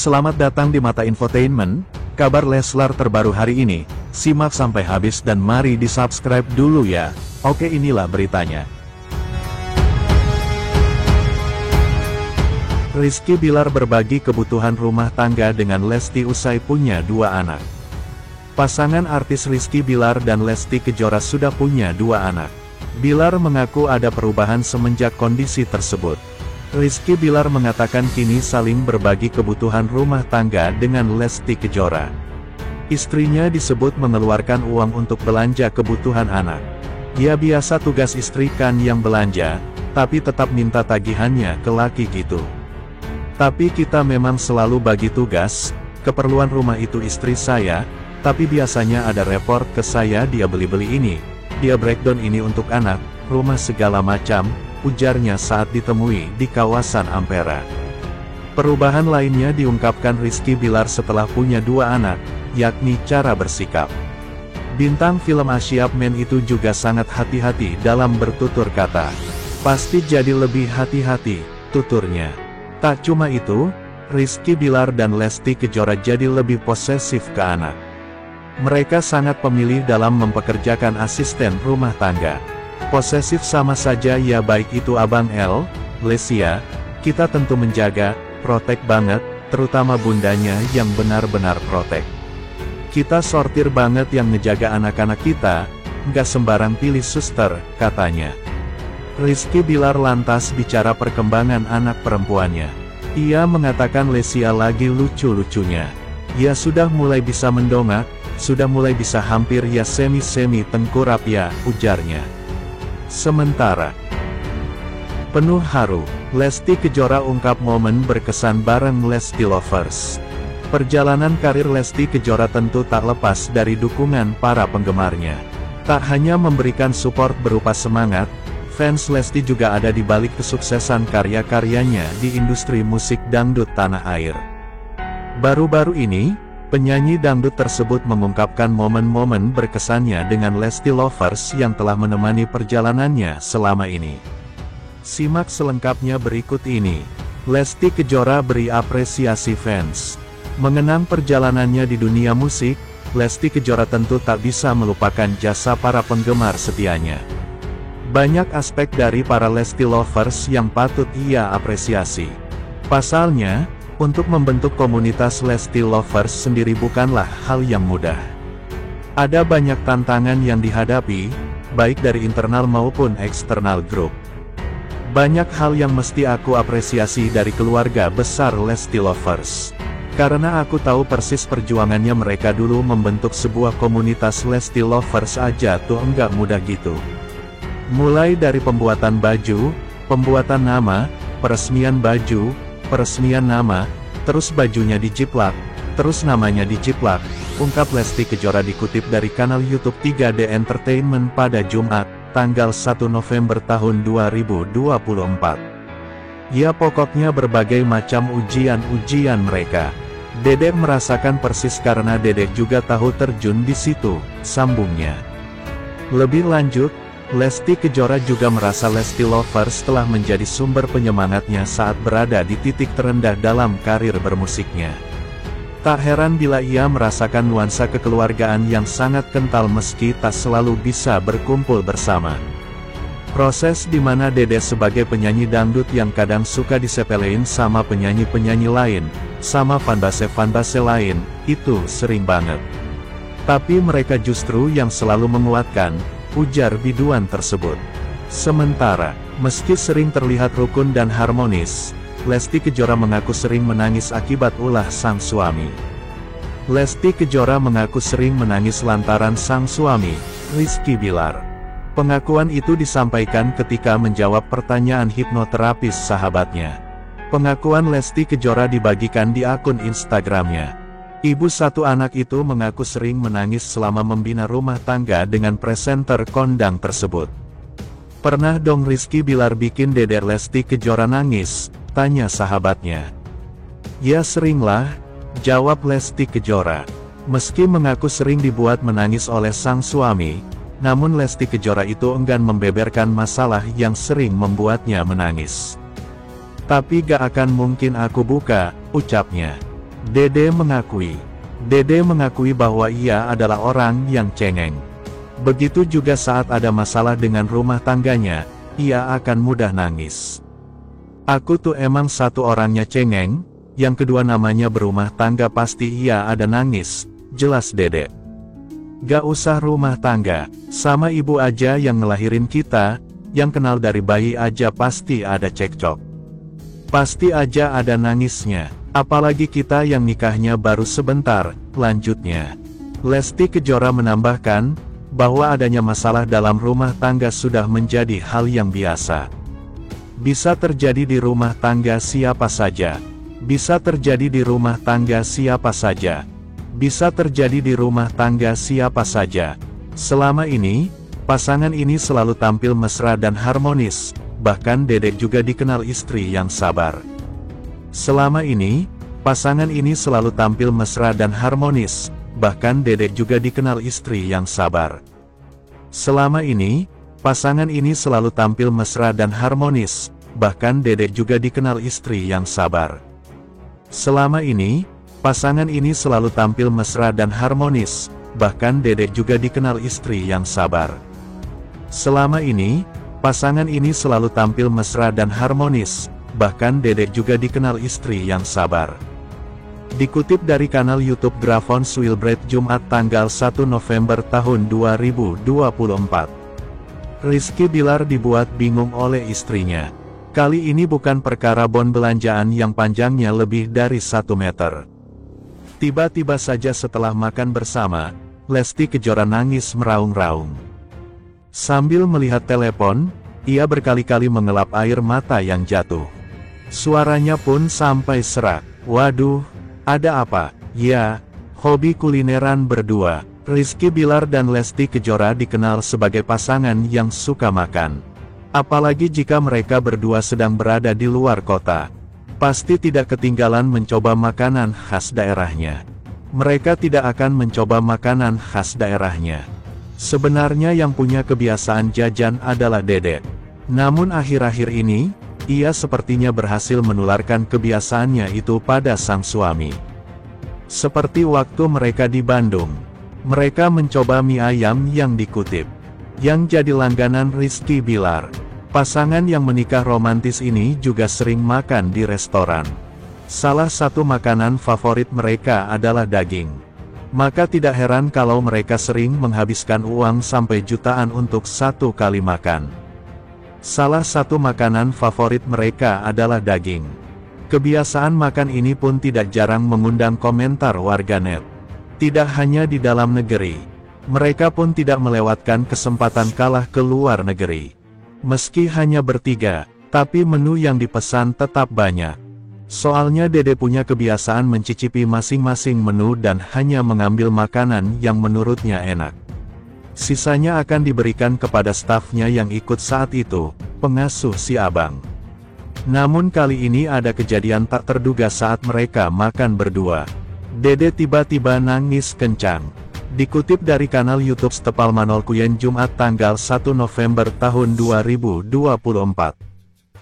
Selamat datang di Mata Infotainment, kabar Leslar terbaru hari ini. Simak sampai habis dan mari di-subscribe dulu ya. Oke, inilah beritanya. Rizky Bilar berbagi kebutuhan rumah tangga dengan Lesti usai punya 2 anak. Pasangan artis Rizky Bilar dan Lesti Kejora sudah punya 2 anak. Bilar mengaku ada perubahan semenjak kondisi tersebut. Rizky Bilar mengatakan kini saling berbagi kebutuhan rumah tangga dengan Lesti Kejora. Istrinya disebut mengeluarkan uang untuk belanja kebutuhan anak. Dia biasa tugas istri kan yang belanja, tapi tetap minta tagihannya ke laki gitu. Tapi kita memang selalu bagi tugas, keperluan rumah itu istri saya, tapi biasanya ada report ke saya dia beli-beli ini, dia breakdown ini untuk anak, rumah segala macam, ujarnya saat ditemui di kawasan Ampera. Perubahan lainnya diungkapkan Rizky Bilar setelah punya 2 anak, yakni cara bersikap. Bintang film Asyap Men itu juga sangat hati-hati dalam bertutur kata. Pasti jadi lebih hati-hati, tuturnya. Tak cuma itu, Rizky Bilar dan Lesti Kejora jadi lebih posesif ke anak. Mereka sangat pemilih dalam mempekerjakan asisten rumah tangga. Posesif sama saja ya, baik itu Abang L, Lesia, kita tentu menjaga, protek banget, terutama bundanya yang benar-benar protek. Kita sortir banget yang ngejaga anak-anak kita, nggak sembarang pilih suster, katanya. Rizky Bilar lantas bicara perkembangan anak perempuannya. Ia mengatakan Lesia lagi lucu-lucunya. Ya sudah mulai bisa mendongak, sudah mulai bisa hampir ya semi-semi tengkurap ya, ujarnya. Sementara penuh haru, Lesti Kejora ungkap momen berkesan bareng Lesti Lovers. Perjalanan karir Lesti Kejora tentu tak lepas dari dukungan para penggemarnya. Tak hanya memberikan support berupa semangat, fans Lesti juga ada di balik kesuksesan karya-karyanya di industri musik dangdut tanah air. Baru-baru ini, penyanyi dangdut tersebut mengungkapkan momen-momen berkesannya dengan Lesti Lovers yang telah menemani perjalanannya selama ini. Simak selengkapnya berikut ini. Lesti Kejora beri apresiasi fans. Mengenang perjalanannya di dunia musik, Lesti Kejora tentu tak bisa melupakan jasa para penggemar setianya. Banyak aspek dari para Lesti Lovers yang patut ia apresiasi. Pasalnya, untuk membentuk komunitas Lesti Lovers sendiri bukanlah hal yang mudah. Ada banyak tantangan yang dihadapi, baik dari internal maupun eksternal grup. Banyak hal yang mesti aku apresiasi dari keluarga besar Lesti Lovers. Karena aku tahu persis perjuangannya mereka dulu membentuk sebuah komunitas Lesti Lovers aja tuh enggak mudah gitu. Mulai dari pembuatan baju, pembuatan nama, peresmian baju, peresmian nama, terus bajunya dijiplak, terus namanya dijiplak, ungkap Lesti Kejora dikutip dari kanal YouTube 3D Entertainment pada Jumat, tanggal 1 November tahun 2024. Ya pokoknya berbagai macam ujian-ujian mereka. Dedek merasakan persis karena Dedek juga tahu terjun di situ, sambungnya. Lebih lanjut, Lesti Kejora juga merasa Lesti Lovers telah menjadi sumber penyemangatnya saat berada di titik terendah dalam karir bermusiknya. Tak heran bila ia merasakan nuansa kekeluargaan yang sangat kental meski tak selalu bisa berkumpul bersama. Proses di mana Dede sebagai penyanyi dangdut yang kadang suka disepelein sama penyanyi-penyanyi lain, sama fanbase-fanbase lain, itu sering banget. Tapi mereka justru yang selalu menguatkan, ujar biduan tersebut. Sementara, meski sering terlihat rukun dan harmonis, Lesti Kejora mengaku sering menangis akibat ulah sang suami. Lesti Kejora mengaku sering menangis lantaran sang suami, Rizky Bilar. Pengakuan itu disampaikan ketika menjawab pertanyaan hipnoterapis sahabatnya. Pengakuan Lesti Kejora dibagikan di akun Instagramnya. Ibu 1 anak itu mengaku sering menangis selama membina rumah tangga dengan presenter kondang tersebut. Pernah dong Rizky Bilar bikin Dedek Lesti Kejora nangis? Tanya sahabatnya. Ya seringlah, jawab Lesti Kejora. Meski mengaku sering dibuat menangis oleh sang suami, namun Lesti Kejora itu enggan membeberkan masalah yang sering membuatnya menangis. Tapi gak akan mungkin aku buka, ucapnya. Dede mengakui bahwa ia adalah orang yang cengeng. Begitu juga saat ada masalah dengan rumah tangganya, ia akan mudah nangis. Aku tuh emang satu orangnya cengeng, yang kedua namanya berumah tangga pasti ia ada nangis, jelas Dede. Gak usah rumah tangga, sama ibu aja yang ngelahirin kita, yang kenal dari bayi aja pasti ada cekcok. Pasti aja ada nangisnya, apalagi kita yang nikahnya baru sebentar, lanjutnya. Lesti Kejora menambahkan, bahwa adanya masalah dalam rumah tangga sudah menjadi hal yang biasa. Bisa terjadi di rumah tangga siapa saja. Bisa terjadi di rumah tangga siapa saja. Bisa terjadi di rumah tangga siapa saja. Selama ini, pasangan ini selalu tampil mesra dan harmonis, bahkan Dede juga dikenal istri yang sabar. Selama ini, pasangan ini selalu tampil mesra dan harmonis, bahkan Dede juga dikenal istri yang sabar. Selama ini, pasangan ini selalu tampil mesra dan harmonis, bahkan Dede juga dikenal istri yang sabar. Selama ini, pasangan ini selalu tampil mesra dan harmonis, bahkan Dede juga dikenal istri yang sabar. Selama ini, pasangan ini selalu tampil mesra dan harmonis, bahkan Dede juga dikenal istri yang sabar. Dikutip dari kanal YouTube Grafon Swilbread Jumat tanggal 1 November tahun 2024. Rizky Bilar dibuat bingung oleh istrinya. Kali ini bukan perkara bon belanjaan yang panjangnya lebih dari 1 meter. Tiba-tiba saja setelah makan bersama, Lesti Kejora nangis meraung-raung. Sambil melihat telepon, ia berkali-kali mengelap air mata yang jatuh. Suaranya pun sampai serak. Waduh, ada apa? Ya, hobi kulineran berdua. Rizky Bilar dan Lesti Kejora dikenal sebagai pasangan yang suka makan. Apalagi jika mereka berdua sedang berada di luar kota. Pasti tidak ketinggalan mencoba makanan khas daerahnya. Mereka tidak akan mencoba makanan khas daerahnya. Sebenarnya yang punya kebiasaan jajan adalah Dede. Namun akhir-akhir ini, ia sepertinya berhasil menularkan kebiasaannya itu pada sang suami. Seperti waktu mereka di Bandung. Mereka mencoba mie ayam yang dikutip, yang jadi langganan Rizky Bilar. Pasangan yang menikah romantis ini juga sering makan di restoran. Salah satu makanan favorit mereka adalah daging. Maka tidak heran kalau mereka sering menghabiskan uang sampai jutaan untuk satu kali makan. Salah satu makanan favorit mereka adalah daging. Kebiasaan makan ini pun tidak jarang mengundang komentar warganet. Tidak hanya di dalam negeri, mereka pun tidak melewatkan kesempatan kalah ke luar negeri. Meski hanya bertiga, tapi menu yang dipesan tetap banyak. Soalnya Dede punya kebiasaan mencicipi masing-masing menu dan hanya mengambil makanan yang menurutnya enak. Sisanya akan diberikan kepada stafnya yang ikut saat itu, pengasuh si abang. Namun kali ini ada kejadian tak terduga saat mereka makan berdua. Dede tiba-tiba nangis kencang. Dikutip dari kanal YouTube Stepal Manolkuyen Jumat tanggal 1 November tahun 2024.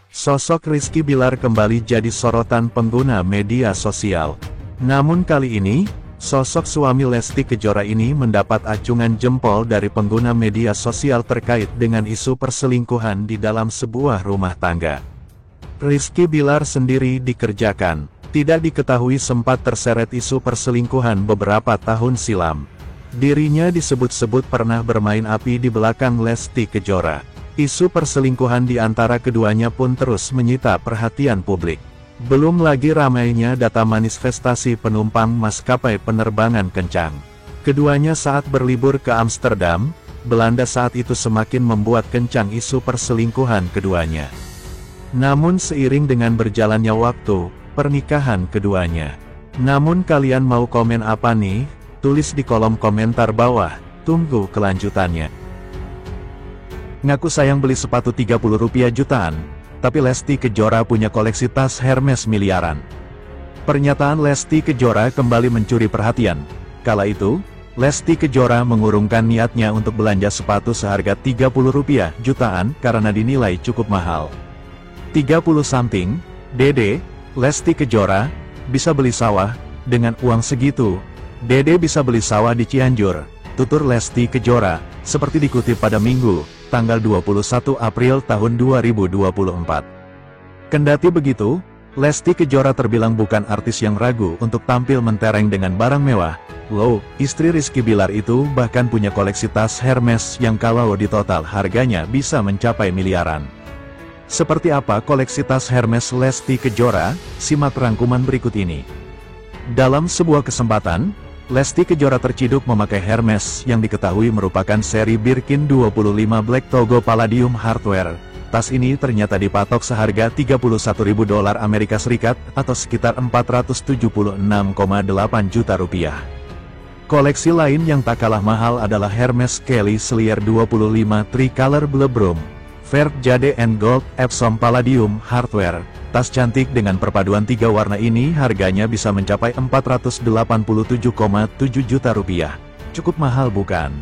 Sosok Rizky Bilar kembali jadi sorotan pengguna media sosial. Namun kali ini, sosok suami Lesti Kejora ini mendapat acungan jempol dari pengguna media sosial terkait dengan isu perselingkuhan di dalam sebuah rumah tangga. Rizky Bilar sendiri dikerjakan. Tidak diketahui sempat terseret isu perselingkuhan beberapa tahun silam. Dirinya disebut-sebut pernah bermain api di belakang Lesti Kejora. Isu perselingkuhan di antara keduanya pun terus menyita perhatian publik. Belum lagi ramainya data manifestasi penumpang maskapai penerbangan kencang. Keduanya saat berlibur ke Amsterdam, Belanda saat itu semakin membuat kencang isu perselingkuhan keduanya. Namun seiring dengan berjalannya waktu, pernikahan keduanya. Namun kalian mau komen apa nih? Tulis di kolom komentar bawah, tunggu kelanjutannya. Ngaku sayang beli sepatu Rp30 jutaan, tapi Lesti Kejora punya koleksi tas Hermes miliaran. Pernyataan Lesti Kejora kembali mencuri perhatian. Kala itu, Lesti Kejora mengurungkan niatnya untuk belanja sepatu seharga Rp30 jutaan karena dinilai cukup mahal. 30 something, Dede, Lesti Kejora, bisa beli sawah, Dengan uang segitu, Dede bisa beli sawah di Cianjur, tutur Lesti Kejora, seperti dikutip pada Minggu, tanggal 21 April tahun 2024. Kendati begitu, Lesti Kejora terbilang bukan artis yang ragu untuk tampil mentereng dengan barang mewah. Loh, istri Rizky Bilar itu bahkan punya koleksi tas Hermes yang kalau di total harganya bisa mencapai miliaran. Seperti apa koleksi tas Hermes Lesti Kejora? Simak rangkuman berikut ini. Dalam sebuah kesempatan, Lesti Kejora terciduk memakai Hermes yang diketahui merupakan seri Birkin 25 Black Togo Palladium Hardware. Tas ini ternyata dipatok seharga $31.000 Amerika Serikat atau sekitar 476,8 juta rupiah. Koleksi lain yang tak kalah mahal adalah Hermes Kelly Slayer 25 Tricolor Blue Brom, Vert Jade and Gold Epsom Palladium Hardware. Tas cantik dengan perpaduan 3 warna ini harganya bisa mencapai 487,7 juta rupiah. Cukup mahal bukan?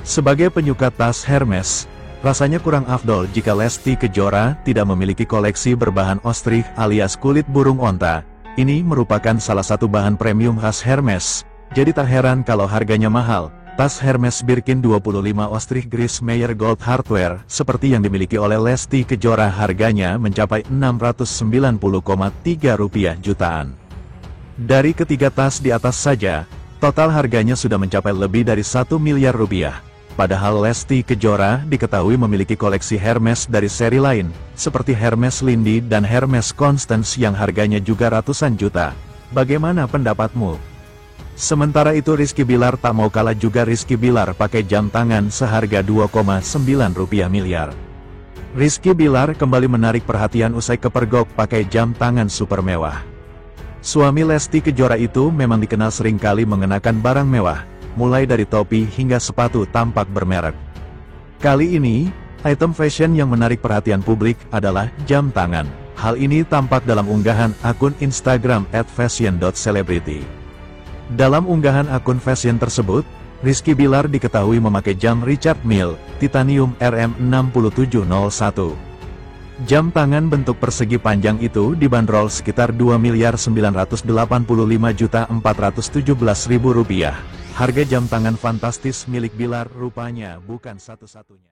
Sebagai penyuka tas Hermes, rasanya kurang afdol jika Lesti Kejora tidak memiliki koleksi berbahan ostrich alias kulit burung onta. Ini merupakan salah satu bahan premium khas Hermes, jadi tak heran kalau harganya mahal. Tas Hermes Birkin 25 Ostrich Gris Meyer Gold Hardware, seperti yang dimiliki oleh Lesti Kejora harganya mencapai Rp690,3 jutaan. Dari ketiga tas di atas saja, total harganya sudah mencapai lebih dari 1 miliar rupiah. Padahal Lesti Kejora diketahui memiliki koleksi Hermes dari seri lain, seperti Hermes Lindy dan Hermes Constance yang harganya juga ratusan juta. Bagaimana pendapatmu? Sementara itu Rizky Bilar tak mau kalah juga. Rizky Bilar pakai jam tangan seharga 2,9 miliar. Rizky Bilar kembali menarik perhatian usai kepergok pakai jam tangan super mewah. Suami Lesti Kejora itu memang dikenal seringkali mengenakan barang mewah, mulai dari topi hingga sepatu tampak bermerek. Kali ini, item fashion yang menarik perhatian publik adalah jam tangan. Hal ini tampak dalam unggahan akun Instagram @fashion.celebrity. Dalam unggahan akun fashion tersebut, Rizky Bilar diketahui memakai jam Richard Mille Titanium RM6701. Jam tangan bentuk persegi panjang itu dibanderol sekitar Rp2.985.417.000. Harga jam tangan fantastis milik Bilar rupanya bukan satu-satunya.